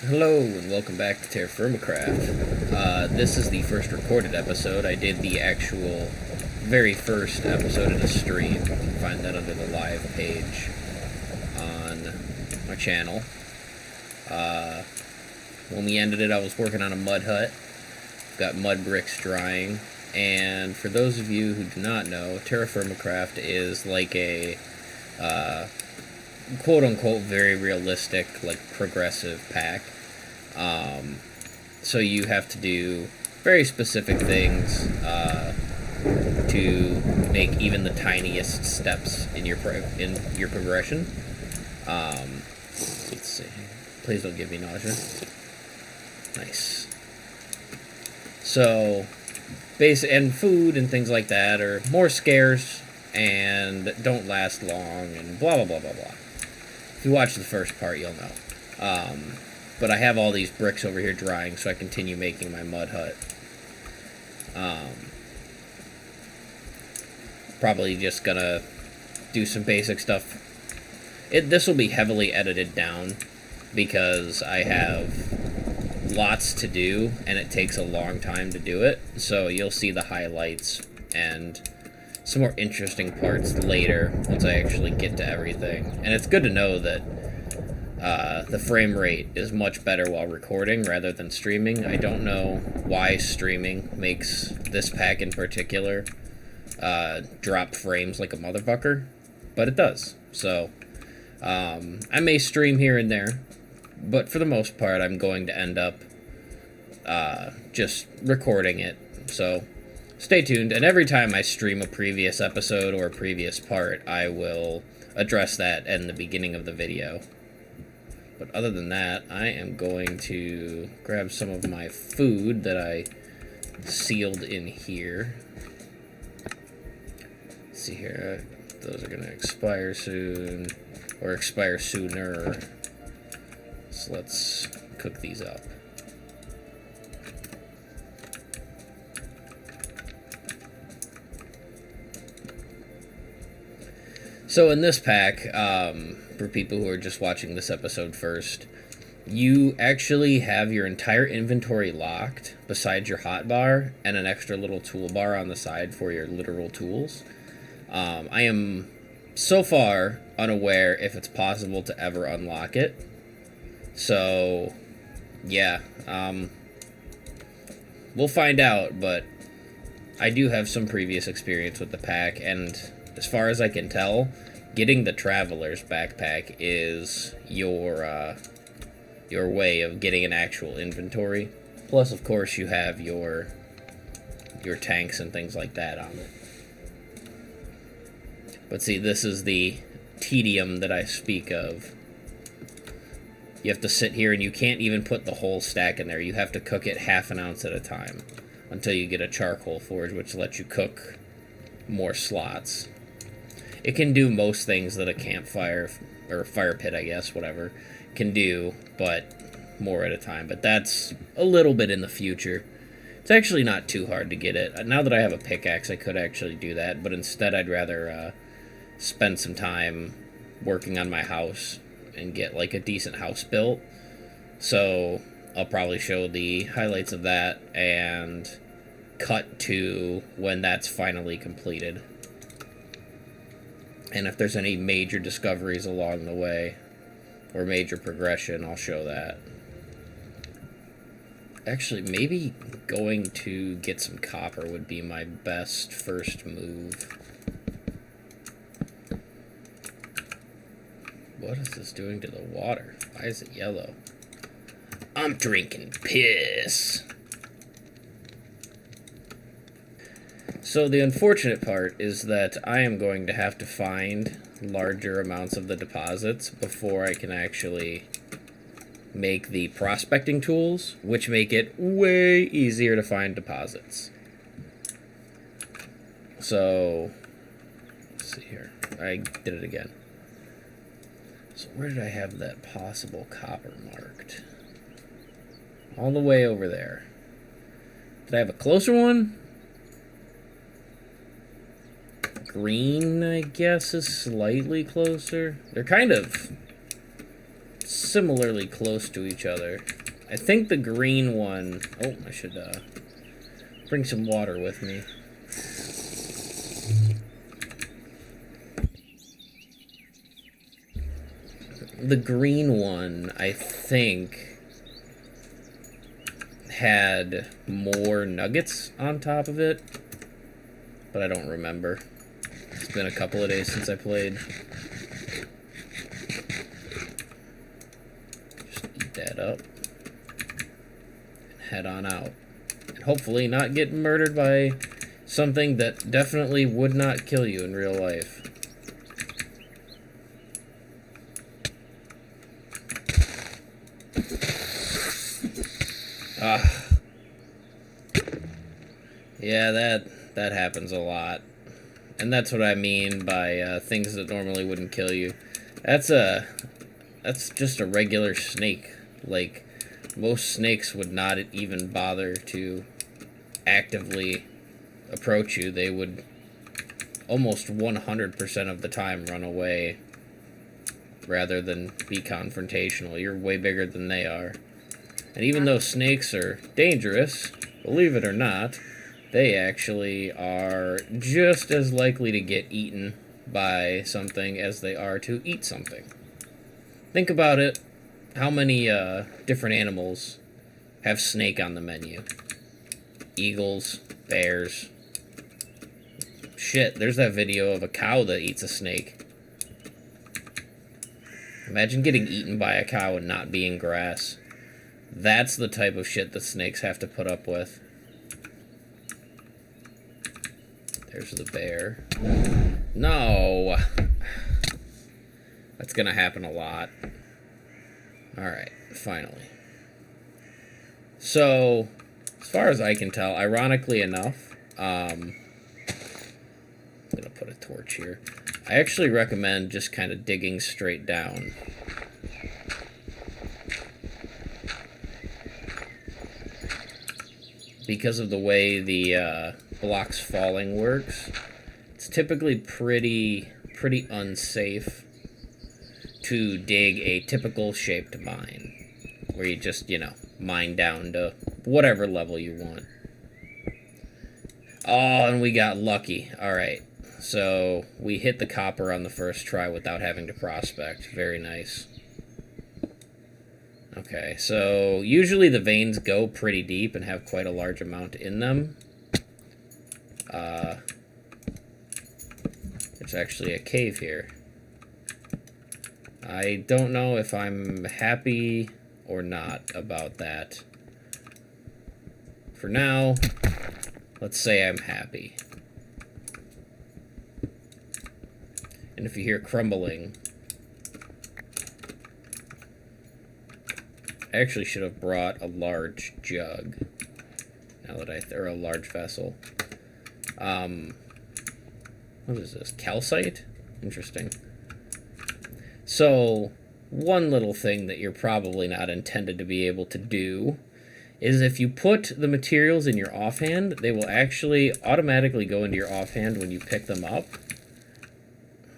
Hello and welcome back to TerrafirmaCraft. This is the first recorded episode. I did the actual very first episode in a stream. You can find that under the live page on my channel. When we ended it, I was working on a mud hut. Got mud bricks drying. And for those of you who do not know, TerraFirmaCraft is like a quote-unquote very realistic, like progressive pack. So you have to do very specific things to make even the tiniest steps in your progression. Let's see. Please don't give me nausea. Nice. So, and food and things like that are more scarce and don't last long and blah blah blah blah blah. If you watch the first part, you'll know. But I have all these bricks over here drying, so I continue making my mud hut. Probably just gonna do some basic stuff. This will be heavily edited down because I have lots to do, and it takes a long time to do it. So you'll see the highlights and some more interesting parts later once I actually get to everything. And it's good to know that the frame rate is much better while recording rather than streaming. I don't know why streaming makes this pack in particular drop frames like a motherfucker, but it does. So I may stream here and there, but for the most part I'm going to end up just recording it. So stay tuned, and every time I stream a previous episode or a previous part, I will address that in the beginning of the video. But other than that, I am going to grab some of my food that I sealed in here. Let's see here, those are going to expire soon, or expire sooner. So let's cook these up. So in this pack, for people who are just watching this episode first, you actually have your entire inventory locked besides your hotbar and an extra little toolbar on the side for your literal tools. I am so far unaware if it's possible to ever unlock it. So, yeah, we'll find out, but I do have some previous experience with the pack, and as far as I can tell, getting the Traveler's backpack is your way of getting an actual inventory. Plus, of course, you have your tanks and things like that on it. But see, this is the tedium that I speak of. You have to sit here, and you can't even put the whole stack in there. You have to cook it half an ounce at a time until you get a charcoal forge, which lets you cook more slots. It can do most things that a campfire, or fire pit, I guess, whatever, can do, but more at a time. But that's a little bit in the future. It's actually not too hard to get it. Now that I have a pickaxe, I could actually do that, but instead I'd rather spend some time working on my house and get like a decent house built. So I'll probably show the highlights of that and cut to when that's finally completed. And if there's any major discoveries along the way, or major progression, I'll show that. Actually, maybe going to get some copper would be my best first move. What is this doing to the water? Why is it yellow? I'm drinking piss. So the unfortunate part is that I am going to have to find larger amounts of the deposits before I can actually make the prospecting tools, which make it way easier to find deposits. So, let's see here. I did it again. So where did I have that possible copper marked? All the way over there. Did I have a closer one? Green, I guess, is slightly closer. They're kind of similarly close to each other. I think the green one... Oh, I should bring some water with me. The green one, I think, had more nuggets on top of it, but I don't remember. It's been a couple of days since I played. Just eat that up and head on out. And hopefully not get murdered by something that definitely would not kill you in real life. Yeah, that happens a lot. And that's what I mean by things that normally wouldn't kill you. That's just a regular snake. Like, most snakes would not even bother to actively approach you. They would almost 100% of the time run away rather than be confrontational. You're way bigger than they are. And even though snakes are dangerous, believe it or not, they actually are just as likely to get eaten by something as they are to eat something. Think about it. How many different animals have snake on the menu? Eagles, bears. Shit, there's that video of a cow that eats a snake. Imagine getting eaten by a cow and not being grass. That's the type of shit that snakes have to put up with. There's the bear. No! That's gonna happen a lot. Alright, finally. So, as far as I can tell, ironically enough, I'm gonna put a torch here. I actually recommend just kind of digging straight down. Because of the way the blocks falling works, it's typically pretty unsafe to dig a typical shaped mine, where you just, mine down to whatever level you want. Oh, and we got lucky. Alright, so we hit the copper on the first try without having to prospect. Very nice. Okay, so usually the veins go pretty deep and have quite a large amount in them. There's actually a cave here. I don't know if I'm happy or not about that. For now, let's say I'm happy. And if you hear crumbling, I actually should have brought a large jug. Now that or a large vessel. What is this? Calcite? Interesting. So, one little thing that you're probably not intended to be able to do is if you put the materials in your offhand, they will actually automatically go into your offhand when you pick them up.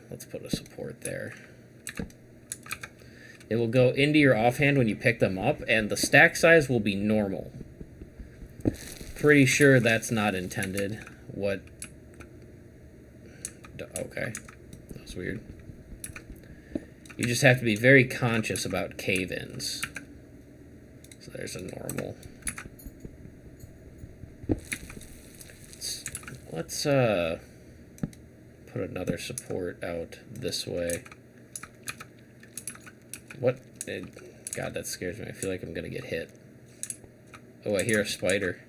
Let's put a support there. It will go into your offhand when you pick them up, and the stack size will be normal. Pretty sure that's not intended. What? Okay. That was weird. You just have to be very conscious about cave-ins. So there's a normal. Let's put another support out this way. What? God, that scares me. I feel like I'm gonna get hit. Oh, I hear a spider.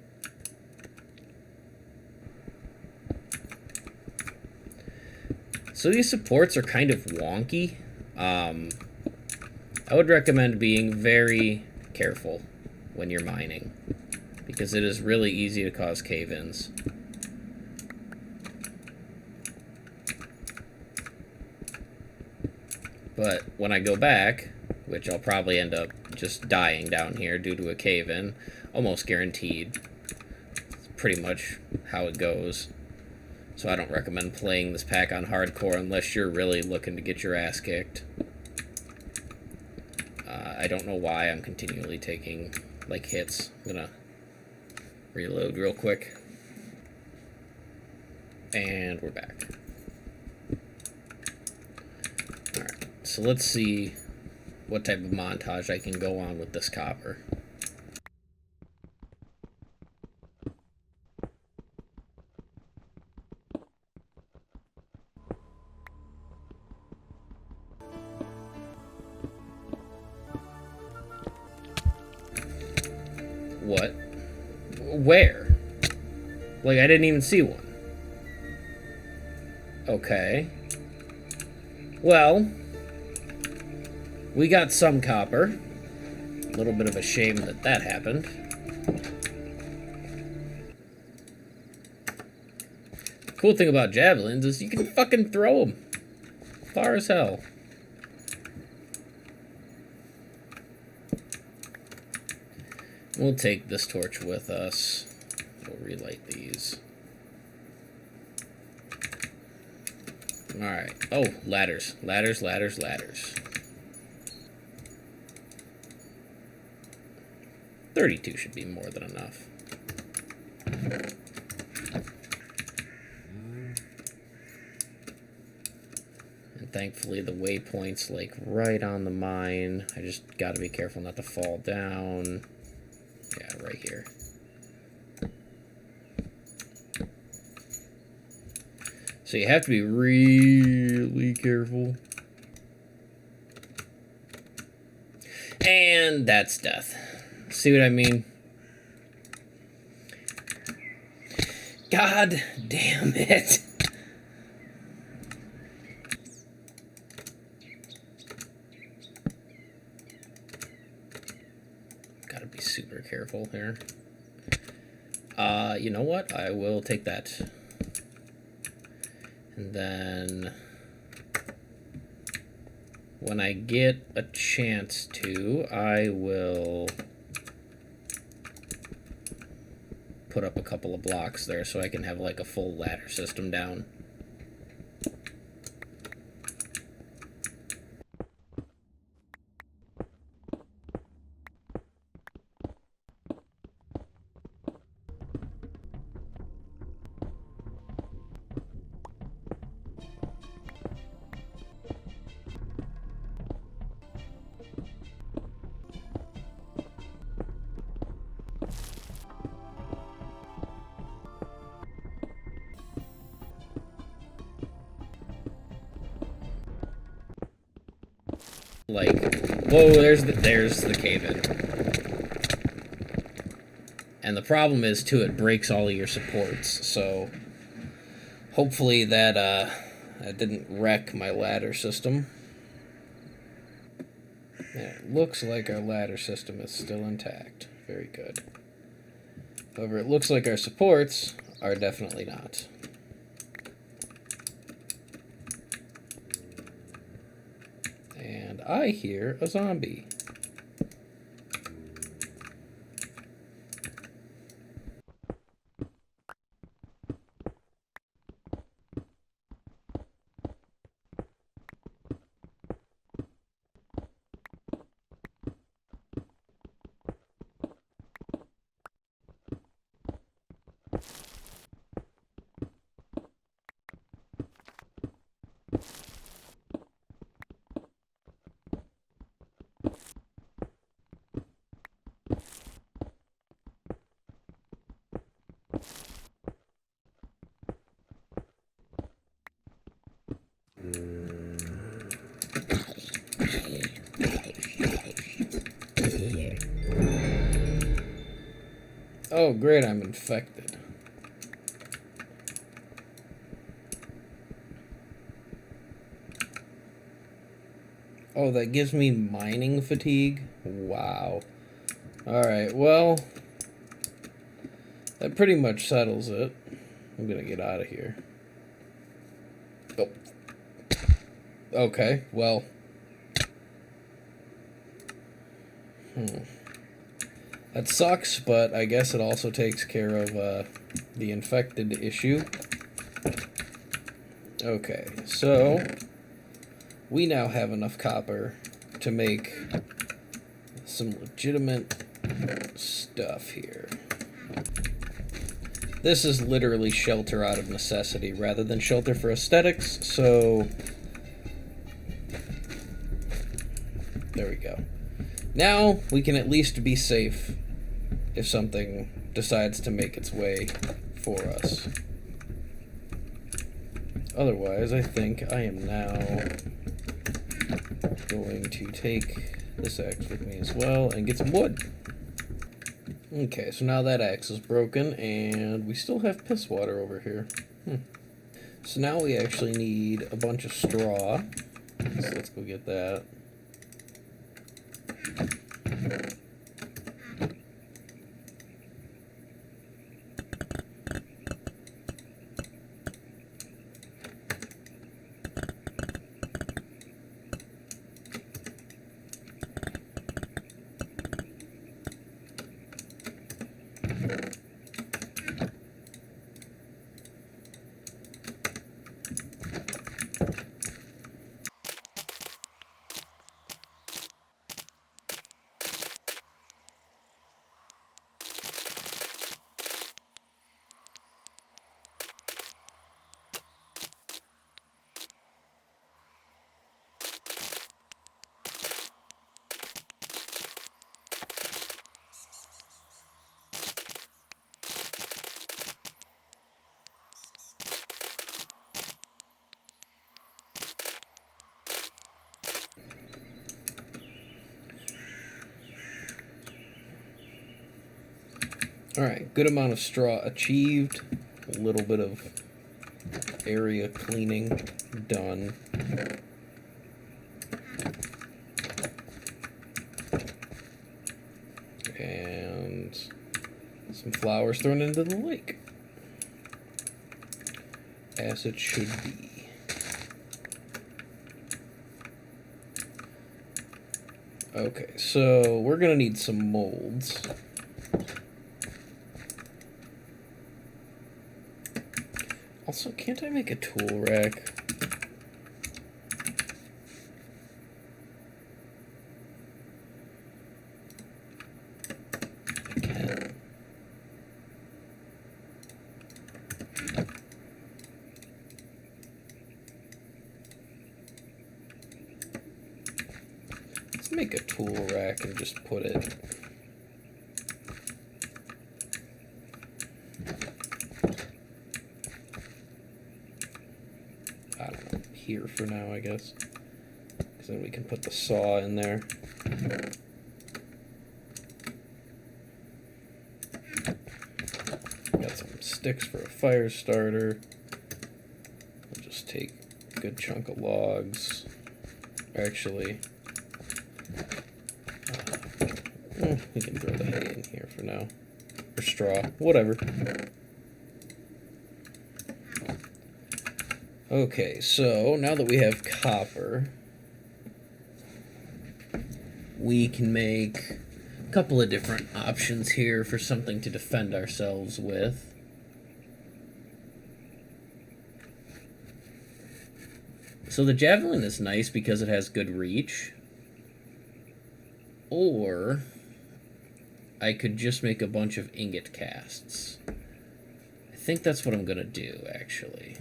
So these supports are kind of wonky. I would recommend being very careful when you're mining, because it is really easy to cause cave-ins. But when I go back, which I'll probably end up just dying down here due to a cave-in, almost guaranteed. It's pretty much how it goes. So I don't recommend playing this pack on hardcore unless you're really looking to get your ass kicked. I don't know why I'm continually taking, like, hits. I'm gonna reload real quick. And we're back. Alright, so let's see what type of montage I can go on with this copper. What? Where? Like, I didn't even see one. Okay. Well, we got some copper. A little bit of a shame that that happened. The cool thing about javelins is you can fucking throw them far as hell. We'll take this torch with us. We'll relight these. Alright. Oh, ladders. Ladders, ladders, ladders. 32 should be more than enough. And thankfully the waypoint's like right on the mine. I just gotta be careful not to fall down. Yeah, right here. So you have to be really careful. And that's death. See what I mean? God damn it. Gotta be super careful here. You know what? I will take that. And then when I get a chance to, I will put up a couple of blocks there so I can have like a full ladder system down. Like, whoa, there's the cave-in. And the problem is, too, it breaks all of your supports, so hopefully that, that didn't wreck my ladder system. And it looks like our ladder system is still intact. Very good. However, it looks like our supports are definitely not. And I hear a zombie. Oh, great, I'm infected. Oh, that gives me mining fatigue? Wow. Alright, well, that pretty much settles it. I'm gonna get out of here. Oh. Okay, well. That sucks, but I guess it also takes care of the infected issue. Okay, so we now have enough copper to make some legitimate stuff here. This is literally shelter out of necessity rather than shelter for aesthetics, so there we go. Now we can at least be safe if something decides to make its way for us. Otherwise, I think I am now going to take this axe with me as well and get some wood. Okay, so now that axe is broken, and we still have piss water over here. So now we actually need a bunch of straw. So let's go get that. Alright, good amount of straw achieved. A little bit of area cleaning done. And some flowers thrown into the lake, as it should be. Okay, so we're gonna need some molds. Also, can't I make a tool rack? I can. Let's make a tool rack and just put it here for now, I guess, because then we can put the saw in there. Got some sticks for a fire starter. I'll just take a good chunk of logs. Actually, we can throw the hay in here for now, or straw, whatever. Okay, so now that we have copper, we can make a couple of different options here for something to defend ourselves with. So the javelin is nice because it has good reach. Or I could just make a bunch of ingot casts. I think that's what I'm gonna do, actually.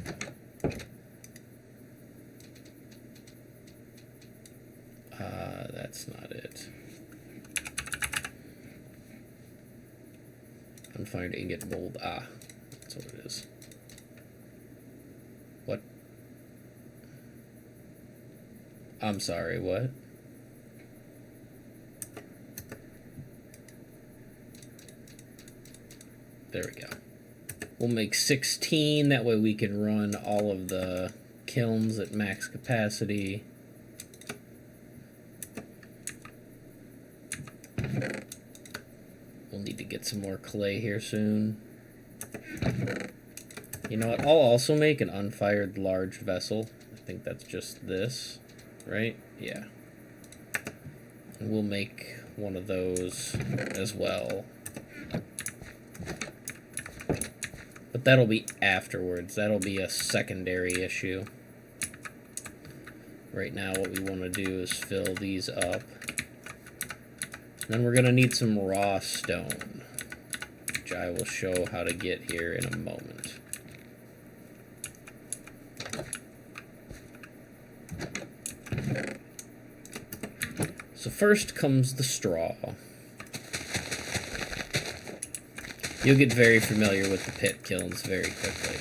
That's not it. Unfind ingot mold. Ah, that's what it is. What? I'm sorry, what? There we go. We'll make 16, that way we can run all of the kilns at max capacity. We'll need to get some more clay here soon. You know what? I'll also make an unfired large vessel. I think that's just this, right? Yeah. And we'll make one of those as well. But that'll be afterwards. That'll be a secondary issue. Right now what we want to do is fill these up. Then we're going to need some raw stone, which I will show how to get here in a moment. So first comes the straw. You'll get very familiar with the pit kilns very quickly.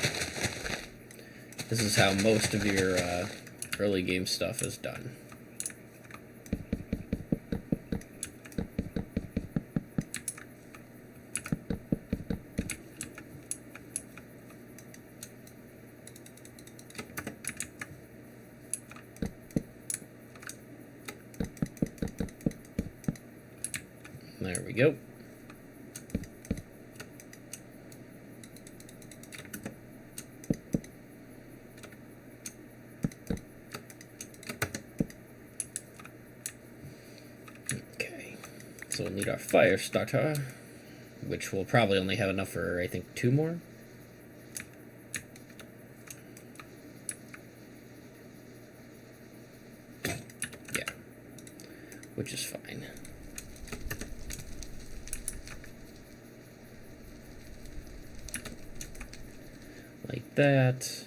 This is how most of your early game stuff is done. There we go. Okay, so we'll need our fire starter, which will probably only have enough for, I think, 2 more. Yeah, which is fine. Like that.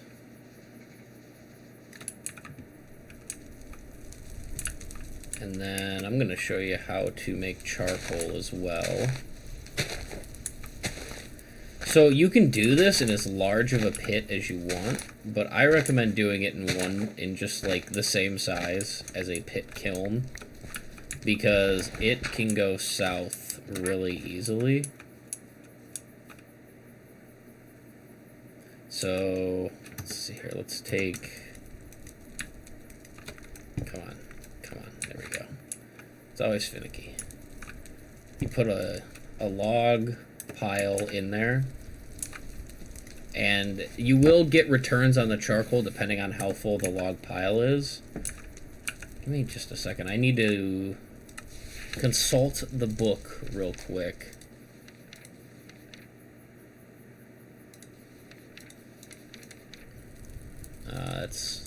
And then I'm going to show you how to make charcoal as well. So you can do this in as large of a pit as you want, but I recommend doing it in just like the same size as a pit kiln, because it can go south really easily. So, let's see here, let's take, come on, there we go. It's always finicky. You put a log pile in there, and you will get returns on the charcoal depending on how full the log pile is. Give me just a second, I need to consult the book real quick.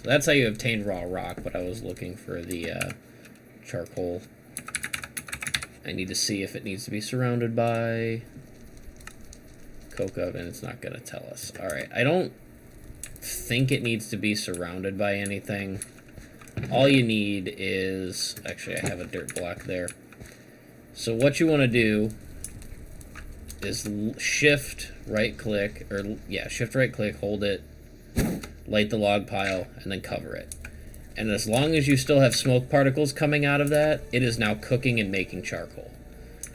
That's how you obtain raw rock, but I was looking for the charcoal. I need to see if it needs to be surrounded by coke oven. It's not going to tell us. Alright, I don't think it needs to be surrounded by anything. All you need is... Actually, I have a dirt block there. So what you want to do is shift right click, shift right click, hold it, light the log pile, and then cover it. And as long as you still have smoke particles coming out of that, it is now cooking and making charcoal.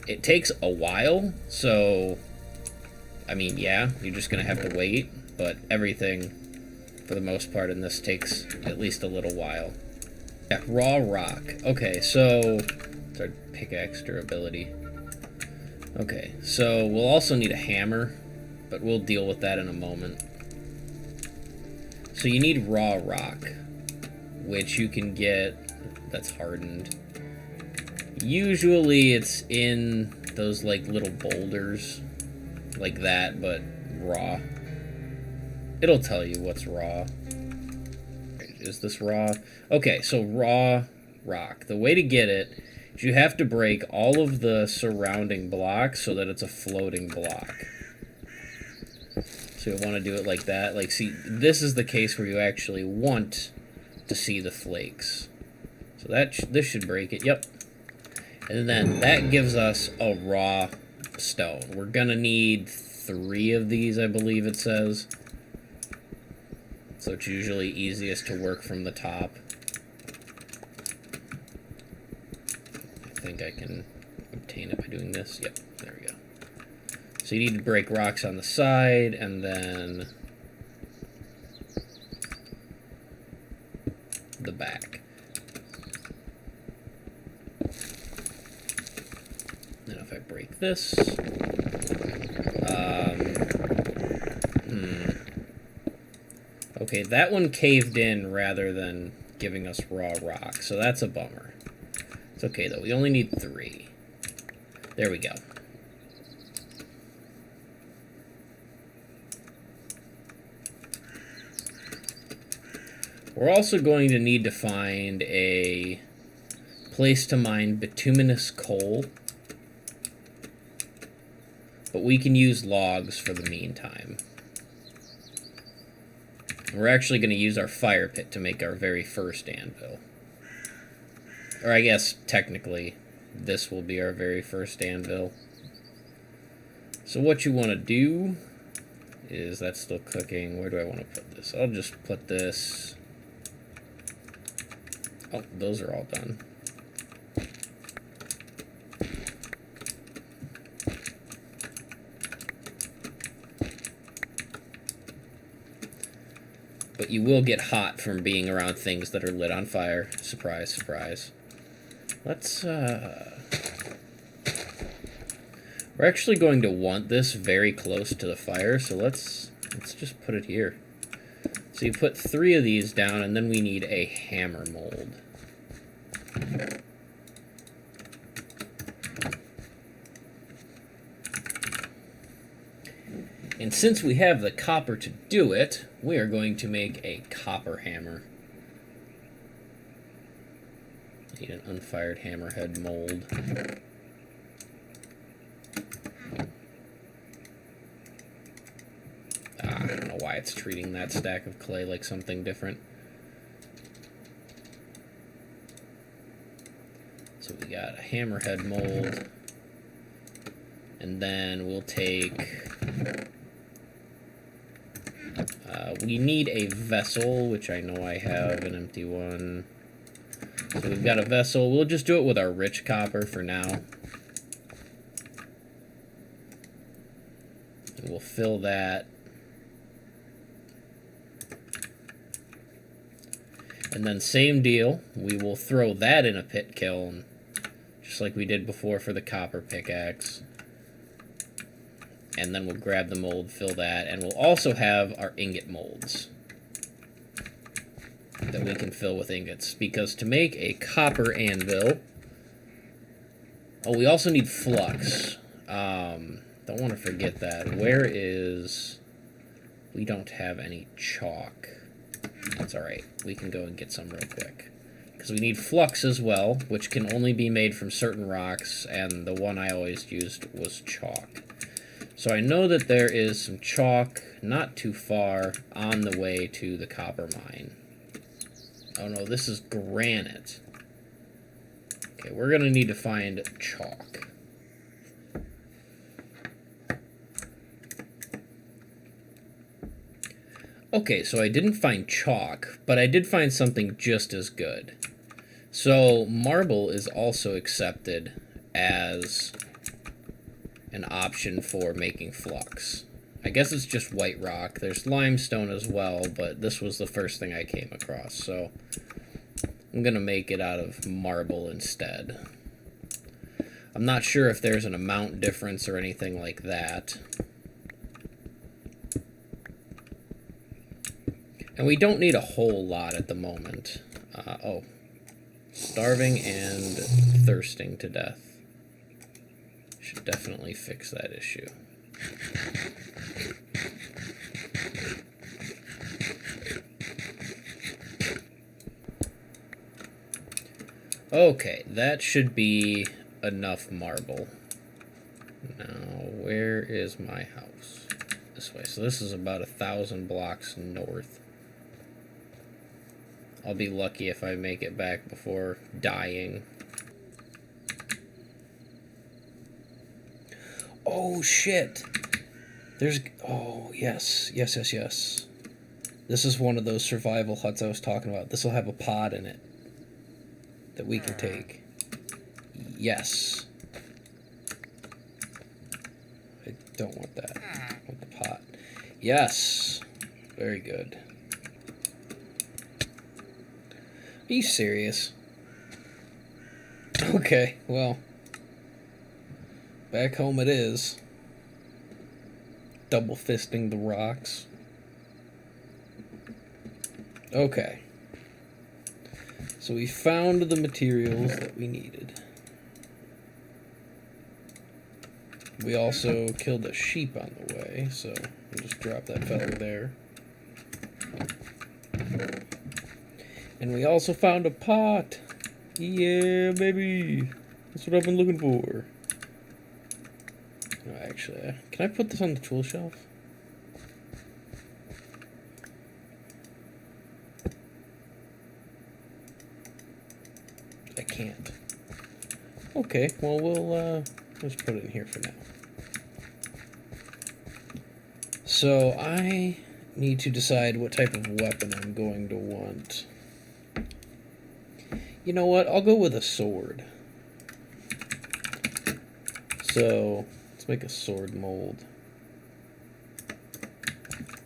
It takes a while, so, I mean, yeah, you're just going to have to wait, but everything, for the most part, in this takes at least a little while. Yeah, raw rock. Okay, so, it's our pickaxe durability. Okay, so we'll also need a hammer, but we'll deal with that in a moment. So you need raw rock, which you can get that's hardened. Usually it's in those like little boulders like that, but raw. It'll tell you what's raw. Is this raw? Okay, so raw rock. The way to get it is you have to break all of the surrounding blocks so that it's a floating block. So you'll want to do it like that. Like, see, this is the case where you actually want to see the flakes. So this should break it. Yep. And then that gives us a raw stone. We're going to need 3 of these, I believe it says. So it's usually easiest to work from the top. I think I can obtain it by doing this. Yep, there we go. So you need to break rocks on the side, and then the back. Then if I break this, okay, that one caved in rather than giving us raw rock, so that's a bummer. It's okay though, we only need 3. There we go. We're also going to need to find a place to mine bituminous coal, but we can use logs for the meantime. We're actually going to use our fire pit to make our very first anvil. Or I guess, technically, this will be our very first anvil. So what you want to do is, that's still cooking. Where do I want to put this? I'll just put this... Oh, those are all done. But you will get hot from being around things that are lit on fire. Surprise, surprise. Let's, we're actually going to want this very close to the fire, so let's just put it here. So you put 3 of these down, and then we need a hammer mold. And since we have the copper to do it, we are going to make a copper hammer. Need an unfired hammerhead mold. I don't know why it's treating that stack of clay like something different. So we got a hammerhead mold. And then we'll take... we need a vessel, which I know I have an empty one. So we've got a vessel. We'll just do it with our rich copper for now. And we'll fill that. And then same deal. We will throw that in a pit kiln, just like we did before for the copper pickaxe. And then we'll grab the mold, fill that, and we'll also have our ingot molds that we can fill with ingots. Because to make a copper anvil... Oh, we also need flux. Don't want to forget that. Where is... We don't have any chalk. That's alright. We can go and get some real quick. Because we need flux as well, which can only be made from certain rocks, and the one I always used was chalk. So I know that there is some chalk not too far on the way to the copper mine. Oh no, this is granite. Okay, we're going to need to find chalk. Okay, so I didn't find chalk, but I did find something just as good. So marble is also accepted as an option for making flux. I guess it's just white rock. There's limestone as well, but this was the first thing I came across, so I'm gonna make it out of marble instead. I'm not sure if there's an amount difference or anything like that. And we don't need a whole lot at the moment. Oh. Starving and thirsting to death. Should definitely fix that issue. Okay, that should be enough marble. Now, where is my house? This way. So this is about 1,000 blocks north. I'll be lucky if I make it back before dying. Oh, shit. There's... Oh, yes. Yes, yes, yes. This is one of those survival huts I was talking about. This will have a pod in it that we can take. Yes. I don't want that. I want the pot. Yes. Very good. Are you serious? Okay, well... Back home it is. Double fisting the rocks. Okay. So we found the materials that we needed. We also killed a sheep on the way, so we'll just drop that feather there. And we also found a pot. Yeah, baby. That's what I've been looking for. No, actually, can I put this on the tool shelf? I can't. Okay, well, we'll just put it in here for now. So I need to decide what type of weapon I'm going to want. You know what? I'll go with a sword. So let's make a sword mold.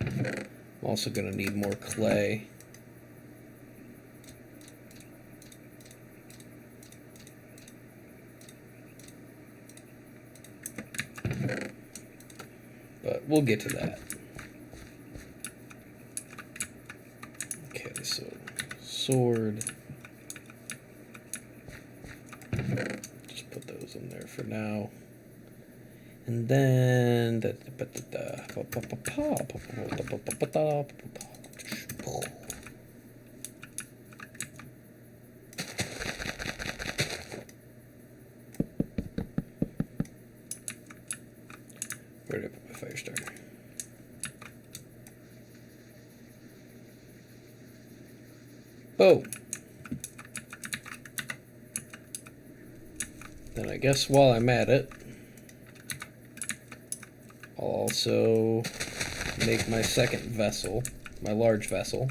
I'm also going to need more clay. But we'll get to that. Okay, so sword. Just put those in there for now. And then where did I put my fire starter? Oh. Then I guess while I'm at it, I'll also make my second vessel, my large vessel.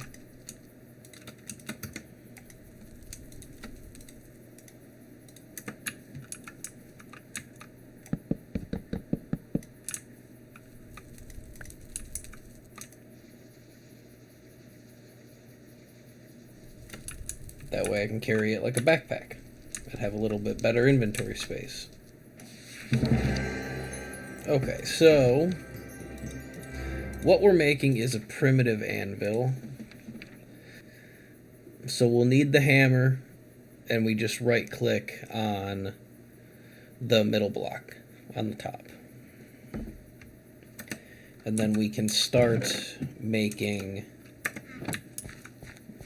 That way I can carry it like a backpack and have a little bit better inventory space. Okay, so what we're making is a primitive anvil. So we'll need the hammer, and we just right click on the middle block on the top. And then we can start making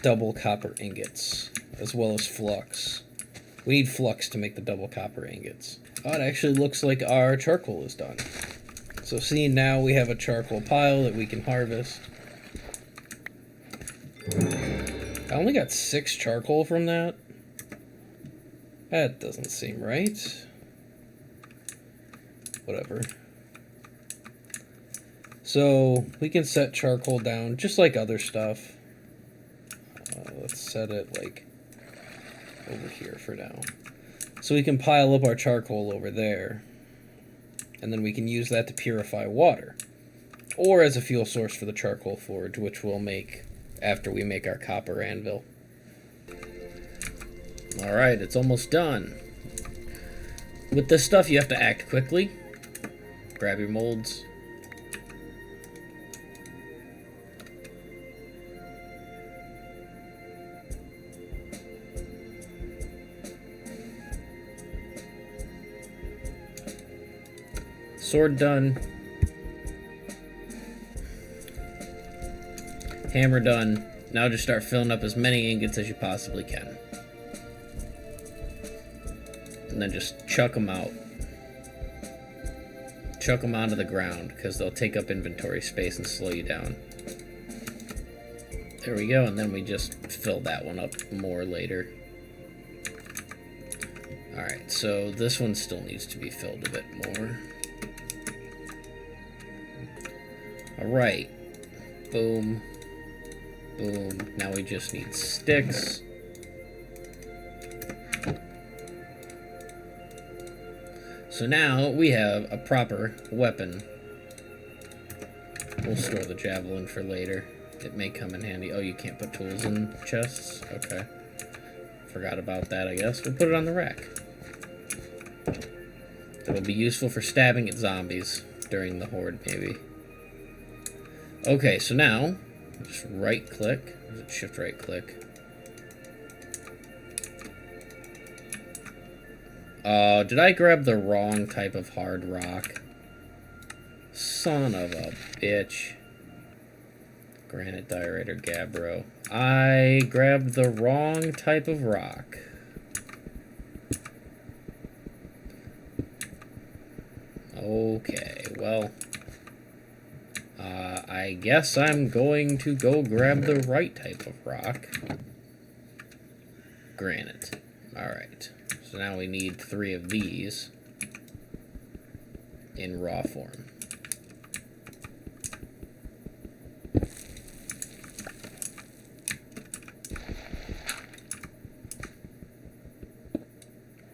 double copper ingots, as well as flux. We need flux to make the double copper ingots. Oh, it actually looks like our charcoal is done. So see, now we have a charcoal pile that we can harvest. I only got 6 charcoal from that. That doesn't seem right. Whatever. So we can set charcoal down just like other stuff. Let's set it like over here for now. So we can pile up our charcoal over there, and then we can use that to purify water, or as a fuel source for the charcoal forge, which we'll make after we make our copper anvil. Alright, it's almost done. With this stuff, you have to act quickly. Grab your molds. Sword done. Hammer done. Now just start filling up as many ingots as you possibly can. And then just chuck them out. Chuck them onto the ground, because they'll take up inventory space and slow you down. There we go, and then we just fill that one up more later. Alright, so this one still needs to be filled a bit more. Alright. Boom. Boom. Now we just need sticks. So now we have a proper weapon. We'll store the javelin for later. It may come in handy. Oh, you can't put tools in chests? Okay. Forgot about that, I guess. We'll put it on the rack. That'll be useful for stabbing at zombies during the horde, maybe. Okay, so now, just right-click. Is it shift-right-click? Did I grab the wrong type of hard rock? Son of a bitch. Granite, diorite, or gabbro. I grabbed the wrong type of rock. Okay, well, I guess I'm going to go grab the right type of rock. Granite. Alright, so now we need 3 of these in raw form.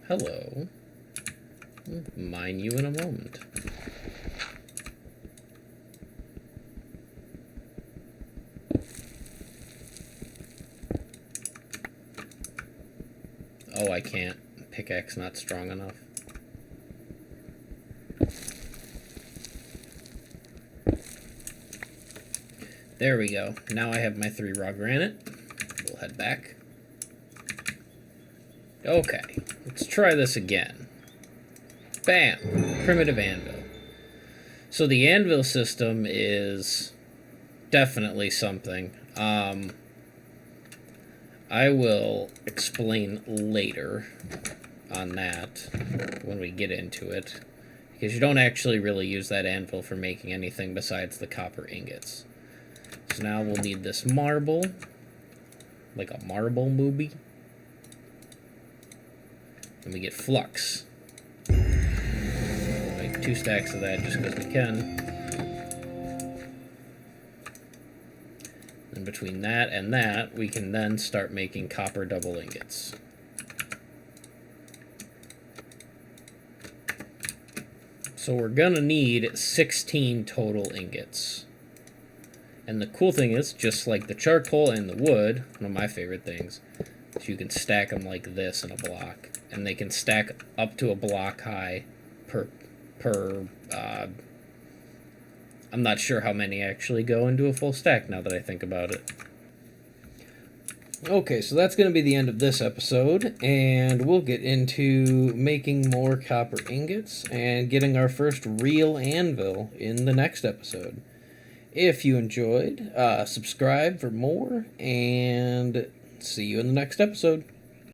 Hello. I'll mine you in a moment. Oh, I can't. Pickaxe not strong enough. There we go. Now I have my 3 raw granite. We'll head back. Okay, let's try this again. Bam! Primitive anvil. So the anvil system is definitely something. I will explain later on that when we get into it, because you don't actually really use that anvil for making anything besides the copper ingots. So now we'll need this marble, like a marble movie. And we get flux. We'll make 2 stacks of that just because we can. And between that and that, we can then start making copper double ingots. So we're gonna need 16 total ingots. And the cool thing is, just like the charcoal and the wood, one of my favorite things, is you can stack them like this in a block. And they can stack up to a block high per I'm not sure how many actually go into a full stack now that I think about it. Okay, so that's going to be the end of this episode, and we'll get into making more copper ingots and getting our first real anvil in the next episode. If you enjoyed, subscribe for more, and see you in the next episode.